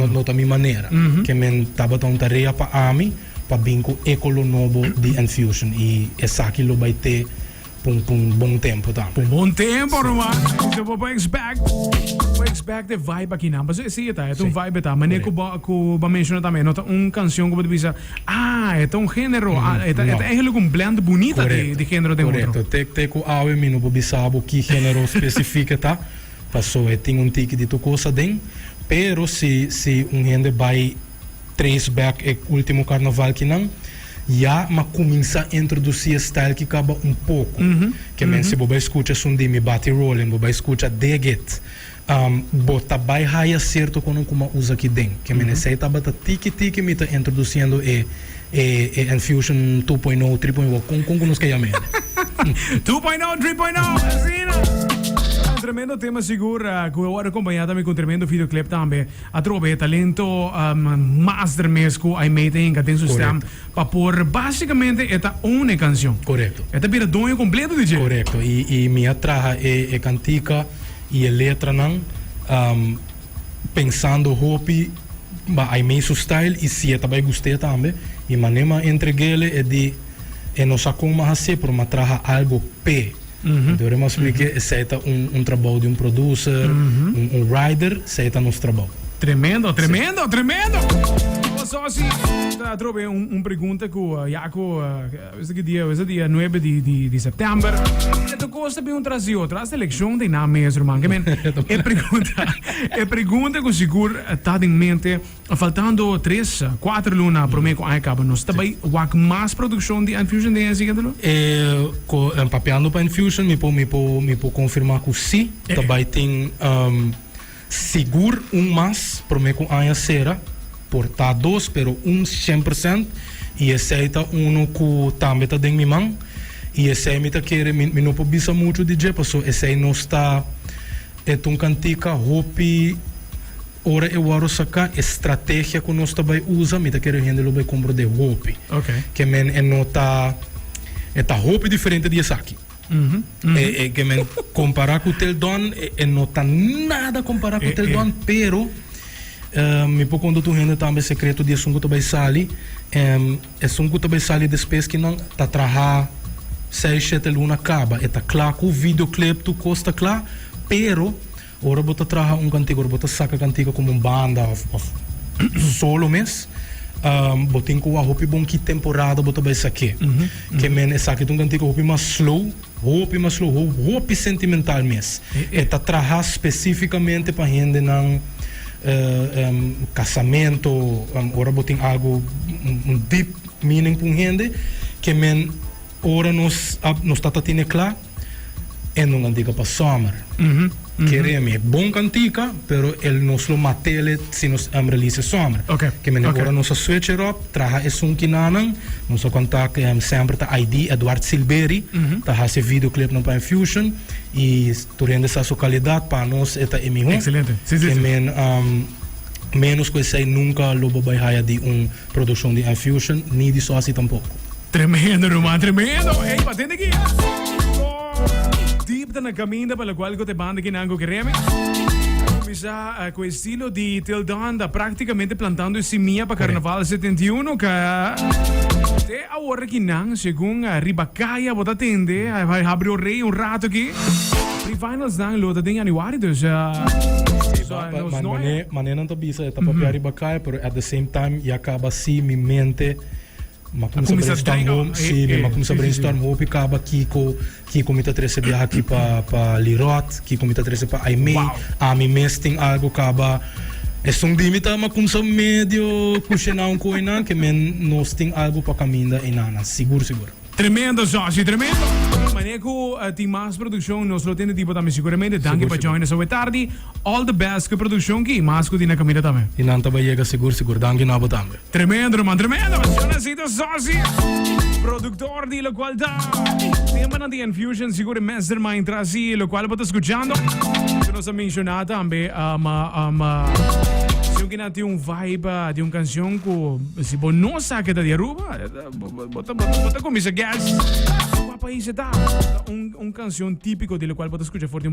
nota mi maneira. Que men taba tão tarefa para mim, para binco ecolo novo de Infusion e essa aqui lo vai ter por bom tempo também. Por bom tempo, Roman. Então vou expect the vibe aqui não. Mas sim, tá, é um vibe tá. Mas nem que eu menciono também, nota canção que eu dizer, é um gênero, é eigenlijk um blend bonita de gênero de outro. Correto. Te ko awe mi no bisabo que gênero específico tá. Passou tem um tique de tu coisa den, pero se gente vai três back e último carnaval que não já ma começa a introduzir style que acaba pouco. Que men se boba escuta sundimi bate rolling, boba escuta deget. Bota vai raia certo quando como usa aqui dentro. Que men sei taba ta tiki me tá introduzindo Infusion 2.0, 3.1 com nos que já men. 2.0, 3.0. Tremendo tema seguro que eu acompanhado também com tremendo videoclip também. A trove talento master mesmo aí metem que tem sistema para pôr basicamente esta única canção. Correto. Esta vira dono completo de jeito. Correto. E minha traja é cantica e a letra não pensando hopi aí mesmo style e se esta vai gostar também e manema entreguele é de não sacou mais assim por uma traja algo p. Devemos explicar que seita trabalho de producer, rider, seita nosso trabalho. Tremendo. Só assim, trouxe pergunta que esse dia 9 de setembro. Tu gosta de trazer outra eleição de nome mesmo, man. Pergunta que seguro está em mente, faltando 3, 4 lunas para mim com a acaba. Nós também mais produção de Infusion de esse aquilo? Papeando para Infusion, me pode confirmar que sim, também tem seguro mais para mim com a cera. Portar 2, pero 100%, e aceita que também está dentro de mim, e esse me está querendo, me não pode pensar muito de jeito, porque esse não está, é cantica, hopi, ora eu vou sacar, estratégia que nós também usa, me está querendo gente lo vai comprar de hopi, que men é nota, é hopi diferente de essa aqui. Que men comparar com o Teldon, é nota nada comparar com o Teldon, pero me pode quando tu rende também secreto de assunto também sali assunto também sali depois que não tá trabalhar 6, 7 luna acaba tá claro que o videoclip tu costa claro pero ora bota trabalhar cantigo ora bota saca cantigo como banda solo mês botin com a roupa bom que temporada bota bem saque que men essa aqui um cantigo roupa mais slow roupa sentimental mês tá trabalhar especificamente para rende não casamento, ora botem algo deep meaning para gente que men ora nos está tendo claro é não cantica para summer queremos bom cantica pero ele nos lo matele se nos release summer que men ora nos switch it up traha é que nanan nos contar sempre tá ID Eduardo Silberi tá esse videoclip no para Infusion e turendo essa sua qualidade para nós é melhor excelente que men menos que sei nunca lobo vai raia de produção de Infusion nem de só assim tampouco tremendo Roman tremendo ei batendo aqui deep na caminho pela qual eu te banda que não queremos começar com o estilo de Till Dawn praticamente plantando semilla para Carnaval 71 que até a hora que não segundo a Ribacaia bota tende vai abrir o rei rato aqui pre-finals não luta em januário dus maneira não tá bisa tá para Ribacaia pero at the same time e acaba assim minha mente mas começa a brainstorm hope acaba Kiko me tá trazendo aqui para Lirot Kiko me tá trazendo para Aimee a mim mesmo tem algo acaba é limita mas começa medio cuxinar coisa que nós tem algo para caminhar e nada seguro tremendo Jorge tremendo maneco tem mais produção nós lo temos tipo também seguramente danke para join us hoje tarde all the best que produção que mais que na caminha também e não tá vai chegar seguro danke na boa também tremendo man tremendo Jonasito Jorge produtor de lo qual da tema na de Infusion seguro mastermind trazi lo qual bota escuchando que nos ha mencionado também se alguém tem vibe de canção que se você não sabe que é de Aruba bota como isso gas país está canção típico de lo qual bota escuchar forte